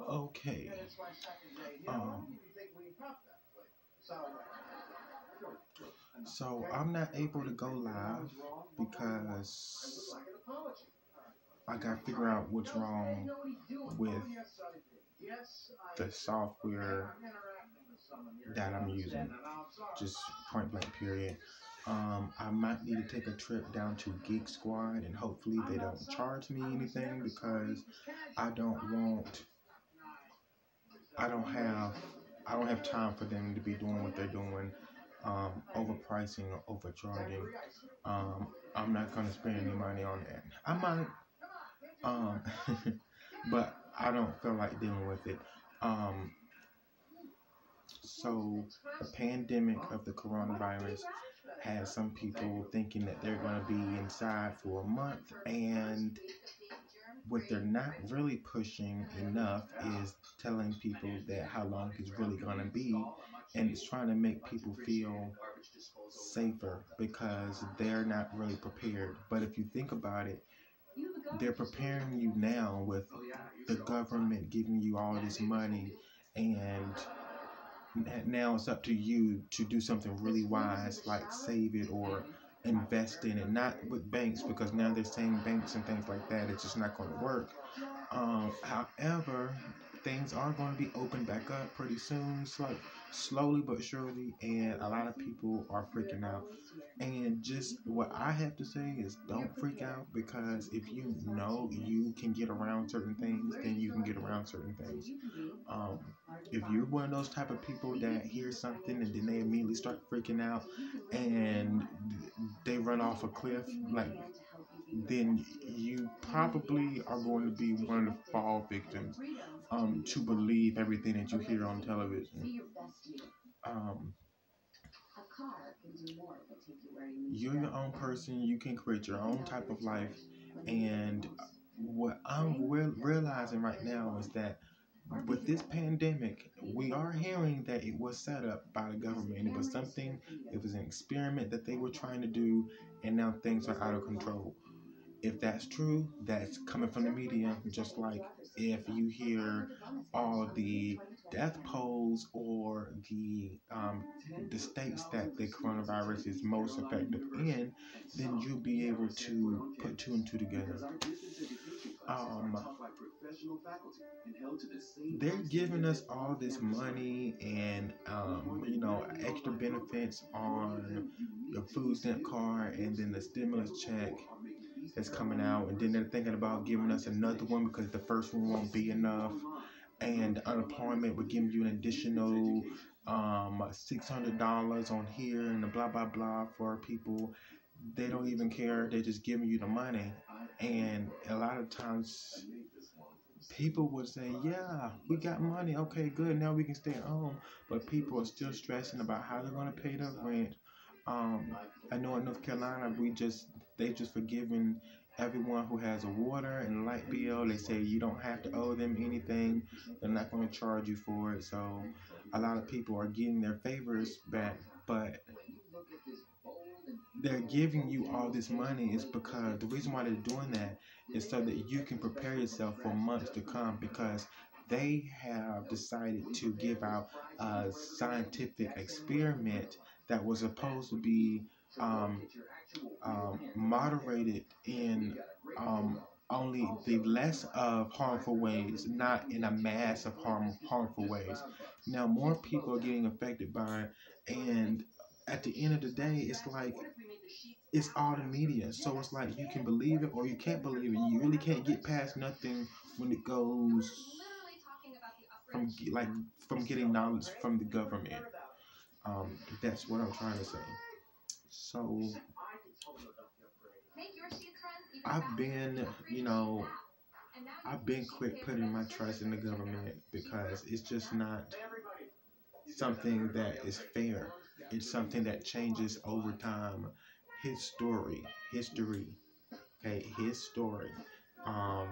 Okay. Um, so I'm not able to go live because I got to figure out what's wrong with the software that I'm using. Just point blank period. I might need to take a trip down to Geek Squad and hopefully they don't charge me anything because I don't want I don't have I don't have time for them to be doing what they're doing, overpricing or overcharging. I'm not gonna spend any money on that. I might, um, but I don't feel like dealing with it. Um, so the pandemic of the coronavirus has some people thinking that they're gonna be inside for a month, and what they're not really pushing enough is telling people that how long it's really gonna be, and it's trying to make people feel safer because they're not really prepared. But if you think about it, they're preparing you now with the government giving you all this money, and now it's up to you to do something really wise, like save it or invest in it. Not with banks because now they're saying banks and things like that. It's just not going to work. However, things are going to be opened back up pretty soon, slowly but surely, and a lot of people are freaking out. And just what I have to say is don't freak out because if you know you can get around certain things, then you can get around certain things. Um, if you're one of those type of people that hear something and then they immediately start freaking out and they run off a cliff, like then you probably are going to be one of the fall victims to believe everything that you hear on television. Um, you're your own person. You can create your own type of life. And what I'm realizing right now is that with this pandemic, we are hearing that it was set up by the government. It was something, it was an experiment that they were trying to do, and now things are out of control. If that's true, that's coming from the media, just like if you hear all of the death polls or the states that the coronavirus is most effective in, then you'll be able to put two and two together. Um, they're giving us all this money and extra benefits on your food stamp card and then the stimulus check that's coming out, and then they're thinking about giving us another one because the first one won't be enough, and unemployment would give you an additional $600 on here and the blah blah blah for people. They don't even care, they're just giving you the money. And a lot of times people would say, yeah, we got money, okay, good, now we can stay at home. But people are still stressing about how they're going to pay their rent. I know in North Carolina, they just forgiven everyone who has a water and light bill. They say you don't have to owe them anything. They're not going to charge you for it. So a lot of people are getting their favors back, but they're giving you all this money is because the reason why they're doing that is so that you can prepare yourself for months to come, because they have decided to give out a scientific experiment that was supposed to be um, moderated in only the less of harmful ways, not in a mass of harmful ways. Now more people are getting affected by it, and at the end of the day, it's like it's all the media. So it's like you can believe it or you can't believe it. You really can't get past nothing when it goes like from getting knowledge from the government. That's what I'm trying to say. So I've been, I've been quit putting my trust in the government because it's just not something that is fair. It's something that changes over time. History, okay, his story. Um,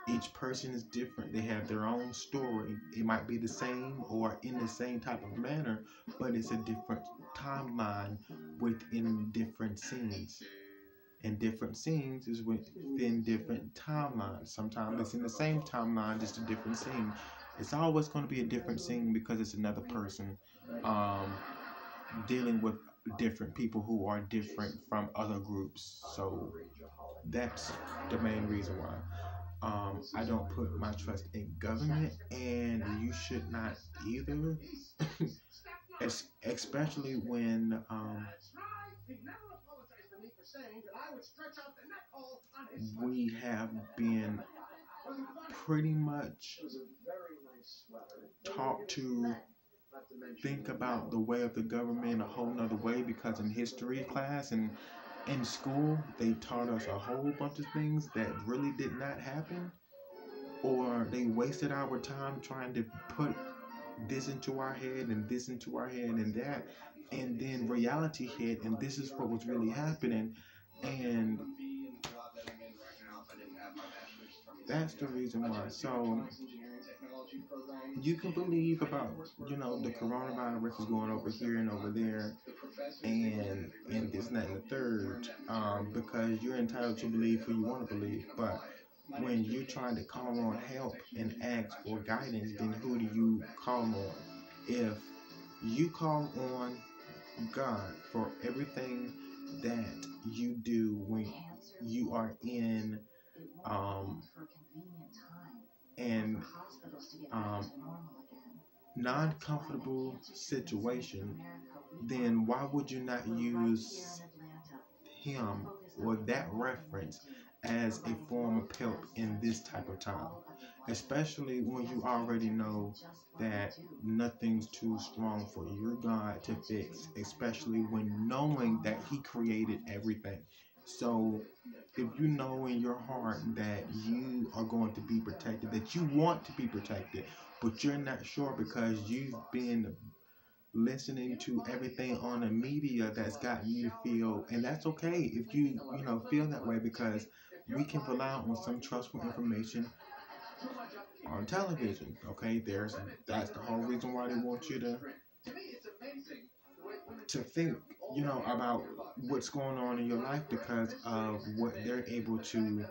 each person is different. They have their own story. It might be the same or in the same type of manner, but it's a different timeline within different scenes. And different scenes is within different timelines. Sometimes it's in the same timeline, just a different scene. It's always going to be a different scene because it's another person um, dealing with different people who are different from other groups. So that's the main reason why. I don't put my trust in government, and you should not either. Especially when we have been pretty much taught to think about the way of the government a whole nother way, because in history class and in school they taught us a whole bunch of things that really did not happen, or they wasted our time trying to put this into our head and this into our head and that, and then reality hit and this is what was really happening. And that's the reason why. So you can believe about, the coronavirus is going over here and over there, and this, that, and the third, because you're entitled to believe who you want to believe. But when you're trying to call on help and ask for guidance, then who do you call on? If you call on God for everything that you do when you are in an non-comfortable situation, then why would you not use him or that reference as a form of help in this type of time? Especially when you already know that nothing's too strong for your God to fix, especially when knowing that He created everything. So if you know in your heart that you are going to be protected, that you want to be protected, but you're not sure because you've been listening to everything on the media that's gotten you to feel, and that's okay if you feel that way, because we can rely on some trustful information on television. Okay, that's the whole reason why they want you to think, about what's going on in your life, because of what they're able to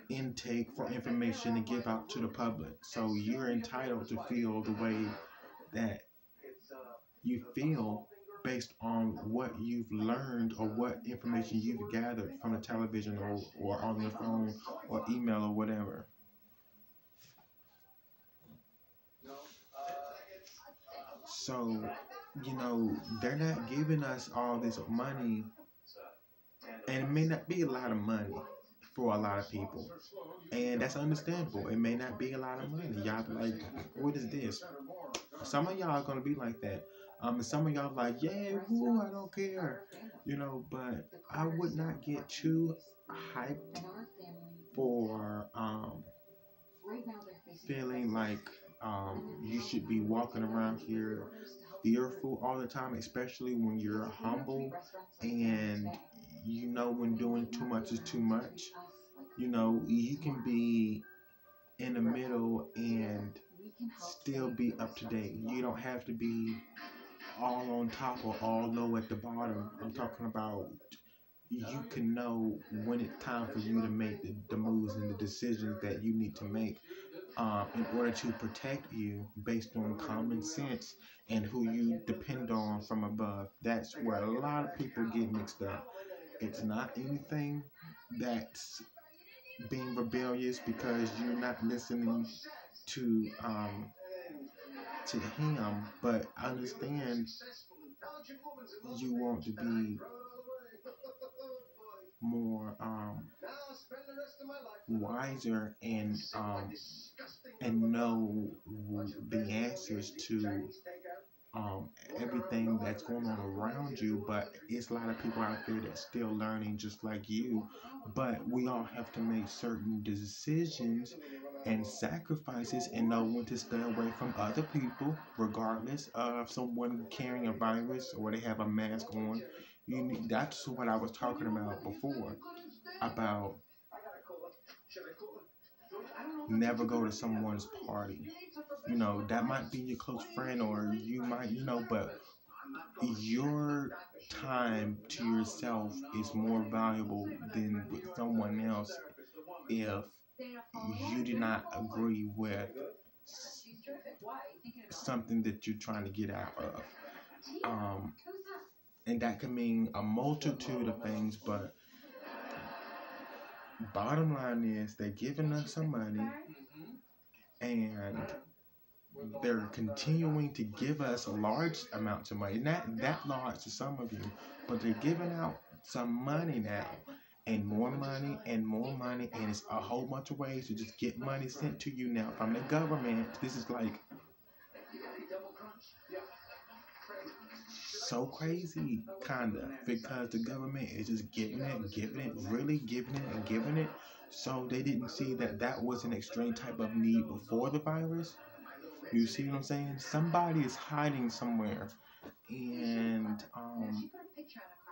intake for information and give out to the public. So you're entitled to feel the way that you feel based on what you've learned or what information you've gathered from the television, or on your phone or email or whatever. So, they're not giving us all this money, and it may not be a lot of money for a lot of people. And that's understandable. It may not be a lot of money. Y'all be like, what is this? Some of y'all are going to be like that. Some of y'all like, yeah, woo, I don't care. But I would not get too hyped for feeling like you should be walking around here fearful all the time, especially when you're humble and when doing too much is too much. You can be in the middle and still be up to date. You don't have to be all on top or all low at the bottom. I'm talking about you can know when it's time for you to make the moves and the decisions that you need to make in order to protect you based on common sense and who you depend on from above. That's where a lot of people get mixed up. It's not anything that's being rebellious because you're not listening to him, but understand you want to be more wiser and know the answers to um, everything that's going on around you. But it's a lot of people out there that's still learning just like you. But we all have to make certain decisions and sacrifices and know when to stay away from other people, regardless of someone carrying a virus or they have a mask on. That's what I was talking about before, about never go to someone's party. That might be your close friend, or you might, but your time to yourself is more valuable than with someone else if you do not agree with something that you're trying to get out of. And that can mean a multitude of things, but bottom line is they're giving us some money and they're continuing to give us large amounts of money. Not that large to some of you, but they're giving out some money now. And more money and more money. And it's a whole bunch of ways to just get money sent to you now from the government. This is like so crazy, kinda, because the government is just giving it, really giving it and giving it. So they didn't see that that was an extreme type of need before the virus. You see what I'm saying? Somebody is hiding somewhere, and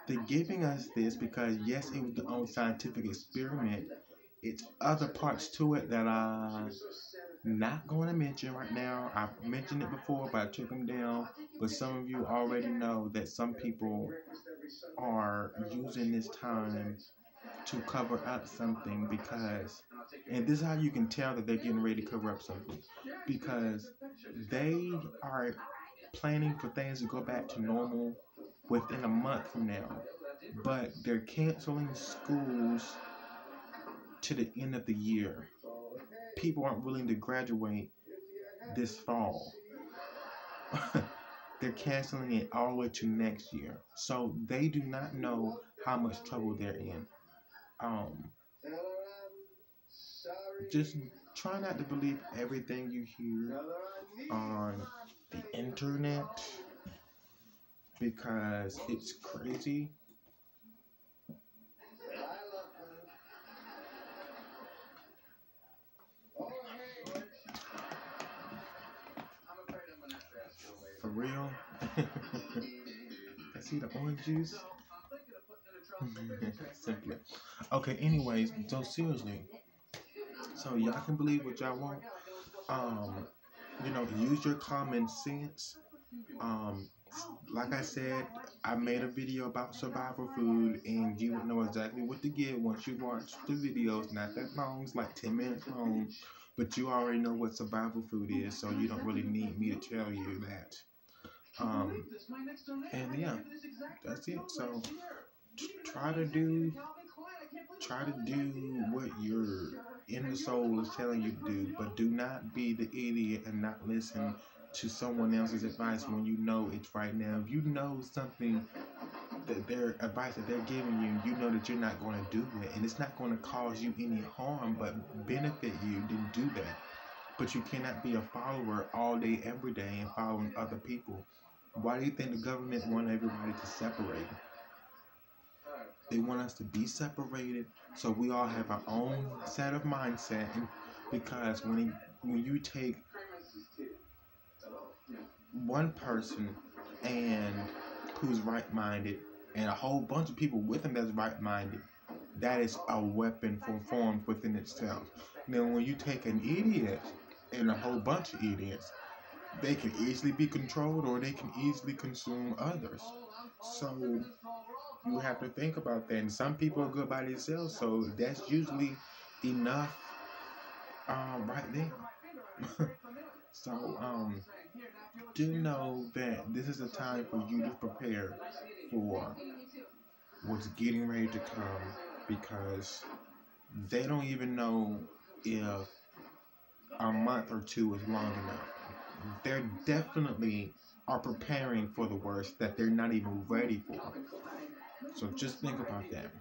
they're giving us this because yes, it was their own scientific experiment. It's other parts to it that I'm not going to mention right now. I've mentioned it before, but I took them down. But some of you already know that some people are using this time to cover up something because, and this is how you can tell that they're getting ready to cover up something, because they are planning for things to go back to normal within a month from now, but they're canceling schools to the end of the year. People aren't willing to graduate this fall. They're canceling it all the way to next year. So they do not know how much trouble they're in. Just try not to believe everything you hear on the internet because it's crazy. For real. I see the orange juice. Simply. Okay, anyways, so seriously. So y'all can believe what y'all want. Use your common sense. Like I said, I made a video about survival food, and you would know exactly what to get once you watch the videos. Not that long, it's like 10 minutes long, but you already know what survival food is, so you don't really need me to tell you that. And yeah, that's it. So try to do what your inner soul is telling you to do, but do not be the idiot and not listen to someone else's advice when you know it's right now. If you know something that their advice that they're giving you, you know that you're not going to do it, and it's not going to cause you any harm but benefit you, then do that. But you cannot be a follower all day, every day, and following other people. Why do you think the government want everybody to separate? They want us to be separated so we all have our own set of mindset. And because when you take one person and who's right-minded and a whole bunch of people with him that's right-minded, that is a weapon formed within itself. Now, when you take an idiot and a whole bunch of idiots, they can easily be controlled or they can easily consume others. So you have to think about that. And some people are good by themselves, so that's usually enough right there. So do know that this is a time for you to prepare for what's getting ready to come, because they don't even know if a month or two is long enough. They're definitely are preparing for the worst that they're not even ready for. So just think about that.